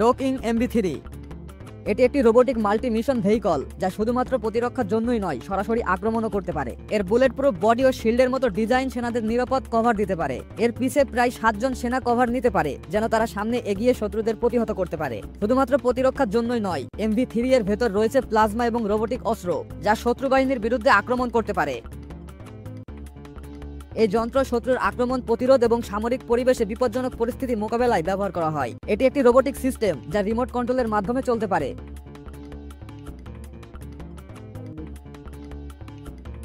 Docking MB3 এটি একটি robotic multi mission vehicle যা শুধুমাত্র প্রতিরক্ষার জন্যই নয়, সরাসরি আক্রমণও করতে পারে। এর বুলেট প্রুফ বডি ও শিল্ডের মতো ডিজাইন সেনাদের নিরাপদ কভার দিতে পারে। এর পিছে প্রায় 7 জন সেনা কভার নিতে পারে, যেন তারা সামনে এগিয়ে শত্রুদের প্রতিহত করতে পারে। শুধুমাত্র প্রতিরক্ষার জন্যই নয়, MB3 এর ভেতর রয়েছে প্লাজমা এবং রোবোটিক অস্ত্র যা শত্রু বাহিনীর বিরুদ্ধে আক্রমণ করতে পারে। এই যন্ত্র শত্রুর আক্রমণ প্রতিরোধ এবং সামরিক পরিবেশে বিপজ্জনক পরিস্থিতি মোকাবেলায় ব্যবহার করা হয়। এটি একটি রোবোটিক সিস্টেম যা রিমোট কন্ট্রোলের মাধ্যমে চলতে পারে।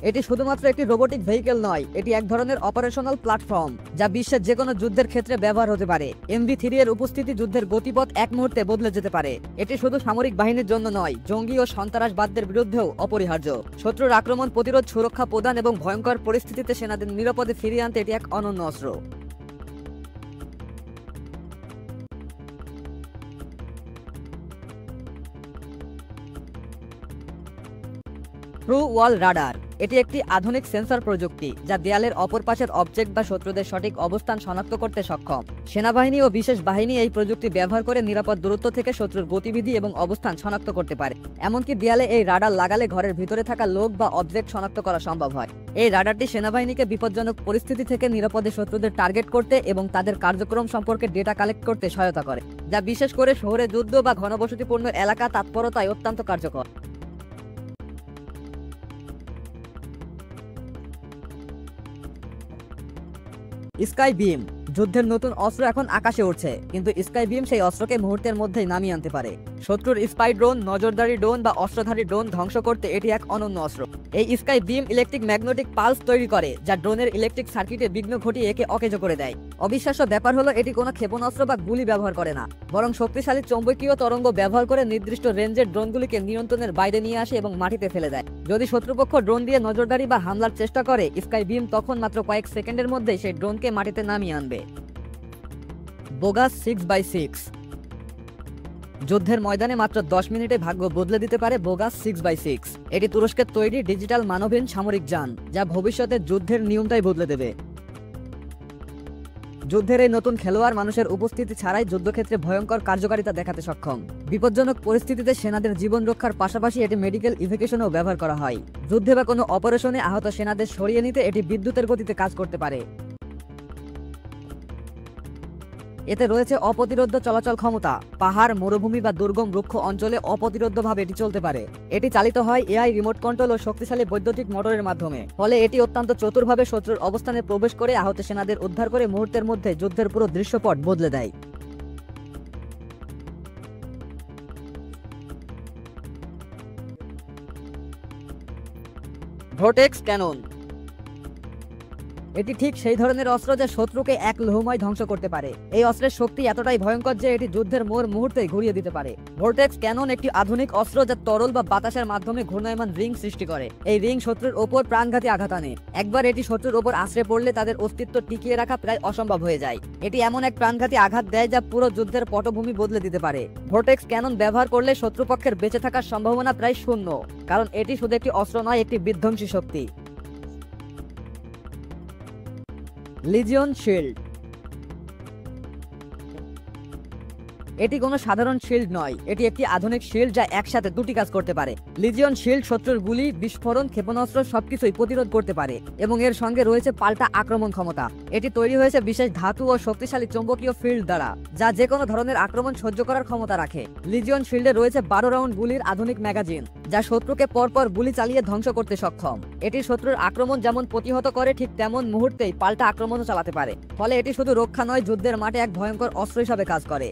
এটি শুধুমাত্র একটি রোবোটিক ভেহিকল নয়, এটি এক ধরনের অপারেশনাল প্ল্যাটফর্ম যা বিশ্বের যে কোনো যুদ্ধের ক্ষেত্রে ব্যবহার হতে পারে। MB3 এর উপস্থিতি যুদ্ধের গতিপথ এক মুহূর্তে বদলে যেতে পারে। এটি শুধু সামরিক বাহিনীর জন্য নয়, জঙ্গি ও সন্ত্রাসবাদদের বিরুদ্ধেও অপরিহার্য। শত্রুর আক্রমণ প্রতিরোধ, সুরক্ষা প্রদান এবং ভয়ঙ্কর পরিস্থিতিতে সেনাদের নিরাপদে ফিরিয়ে আনতে এটি এক অনন্য অস্ত্র। ট্রু ওয়াল রাডার এটি একটি আধুনিক সেন্সর প্রযুক্তি যা দেয়ালের অপর পাশের অবজেক্ট বা শত্রুদের সঠিক অবস্থান শনাক্ত করতে সক্ষম। সেনাবাহিনী ও বিশেষ বাহিনী এই প্রযুক্তি ব্যবহার করে নিরাপদ দূরত্ব থেকে শত্রুর গতিবিধি এবং অবস্থান শনাক্ত করতে পারে। এমনকি দেয়ালে এই রাডার লাগালে ঘরের ভিতরে থাকা লোক বা অবজেক্ট শনাক্ত করা সম্ভব হয়। এই রাডারটি সেনাবাহিনীকে বিপজ্জনক পরিস্থিতি থেকে নিরাপদে শত্রুদের টার্গেট করতে এবং তাদের কার্যক্রম সম্পর্কে ডেটা কালেক্ট করতে সহায়তা করে, যা বিশেষ করে শহরে যুদ্ধ বা ঘনবসতিপূর্ণ এলাকা তৎপরতায় অত্যন্ত কার্যকর। স্কাই বিম যুদ্ধের নতুন অস্ত্র এখন আকাশে উঠছে, কিন্তু স্কাই বিম সেই অস্ত্রকে মুহূর্তের মধ্যেই নামিয়ে আনতে পারে। শত্রুর স্পাই ড্রোন, নজরদারি ড্রোন বা অস্ত্রধারী ড্রোন ধ্বংস করতে এটি এক অনন্য অস্ত্র। এই স্কাই বিম ইলেকট্রিক ম্যাগনেটিক পালস তৈরি করে, যা ড্রোনের ইলেকট্রিক সার্কিটে বিঘ্ন ঘটিয়ে একে অকেজো করে দেয়। অবিশ্বাস্য ব্যাপার হলো এটি কোনো ক্ষেপণাস্ত্র বা গুলি ব্যবহার করে না, বরং শক্তিশালী চৌম্বকীয় তরঙ্গ ব্যবহার করে নির্দিষ্ট রেঞ্জের ড্রোনগুলিকে নিয়ন্ত্রণের বাইরে নিয়ে আসে এবং মাটিতে ফেলে দেয়। যদি শত্রুপক্ষ ড্রোন দিয়ে নজরদারি বা হামলার চেষ্টা করে, স্কাই বিম তখন মাত্র কয়েক সেকেন্ডের মধ্যেই সেই ড্রোনকে মাটিতে নামিয়ে আনবে। বোগাস 6x6 যুদ্ধের ময়দানে মাত্র 10 মিনিটে ভাগ্য বদলে দিতে পারে বোগাস 6x6। এটি তুরস্কের তৈরি ডিজিটাল মানবহীন সামরিক যান, যা ভবিষ্যতে যুদ্ধের নিয়মটাই বদলে দেবে। যুদ্ধের এই নতুন খেলোয়াড় মানুষের উপস্থিতি ছাড়াই যুদ্ধক্ষেত্রে ভয়ঙ্কর কার্যকারিতা দেখাতে সক্ষম। বিপজ্জনক পরিস্থিতিতে সেনাদের জীবন রক্ষার পাশাপাশি এটি মেডিকেল ইভ্যাকুয়েশনেও ব্যবহার করা হয়। যুদ্ধে বা কোনো অপারেশনে আহত সেনাদের সরিয়ে নিতে এটি বিদ্যুতের গতিতে কাজ করতে পারে। এতে রয়েছে অপ্রতিরোধ্য চলাচল ক্ষমতা। পাহাড়, মরুভূমি বা দুর্গম রুক্ষ অঞ্চলে অপ্রতিরোধ্যভাবে এটি চলতে পারে। এটি চালিত হয় AI রিমোট কন্ট্রোল ও শক্তিশালী বৈদ্যুতিক মোটরের মাধ্যমে, ফলে এটি অত্যন্ত চতুরভাবে শত্রুর অবস্থানে প্রবেশ করে আহত সেনাদের উদ্ধার করে মুহূর্তের মধ্যে যুদ্ধের পুরো দৃশ্যপট বদলে দেয়। ভোর্টেক্স ক্যানন এটি ঠিক সেই ধরনের অস্ত্র যা শত্রুকে এক লোহময় ধ্বংস করতে পারে। এই অস্ত্রের শক্তি এতটাই ভয়ঙ্কর যে এটি যুদ্ধের মোড় মুহূর্তেই ঘুরিয়ে দিতে পারে। ভোর্টেক্স ক্যানন একটি আধুনিক অস্ত্র যা তরল বা বাতাসের মাধ্যমে ঘূর্ণায়মান রিং সৃষ্টি করে। এই রিং শত্রুর ওপর প্রাণঘাতী আঘাত আনে। একবার এটি শত্রুর ওপর আশ্রে পড়লে তাদের অস্তিত্ব টিকিয়ে রাখা প্রায় অসম্ভব হয়ে যায়। এটি এমন এক প্রাণঘাতী আঘাত দেয় যা পুরো যুদ্ধের পটভূমি বদলে দিতে পারে। ভোর্টেক্স ক্যানন ব্যবহার করলে শত্রুপক্ষের বেঁচে থাকার সম্ভাবনা প্রায় শূন্য, কারণ এটি শুধু একটি অস্ত্র নয়, একটি বিধ্বংসী শক্তি। লিজিয়ন শিল্ড এটি কোনো সাধারণ শিল্ড নয়, এটি একটি আধুনিক শিল্ড যা একসাথে দুটি কাজ করতে পারে। লিজিয়ন শিল্ড শত্রুর গুলি, বিস্ফোরণ, ক্ষেপণাস্ত্র সবকিছুই প্রতিরোধ করতে পারে এবং এর সঙ্গে রয়েছে পাল্টা আক্রমণ ক্ষমতা। এটি তৈরি হয়েছে বিশেষ ধাতু ও শক্তিশালী চৌম্বকীয় ফিল্ড দ্বারা, যা যে কোনো ধরনের আক্রমণ সহ্য করার ক্ষমতা রাখে। লিজিয়ন শিল্ডে রয়েছে 12 রাউন্ড গুলির আধুনিক ম্যাগাজিন, যা শত্রুকে পরপর গুলি চালিয়ে ধ্বংস করতে সক্ষম। এটি শত্রুর আক্রমণ যেমন প্রতিহত করে, ঠিক তেমন মুহূর্তেই পাল্টা আক্রমণও চালাতে পারে। ফলে এটি শুধু রক্ষা নয়, যুদ্ধের মাঠে এক ভয়ঙ্কর অস্ত্র হিসাবে কাজ করে।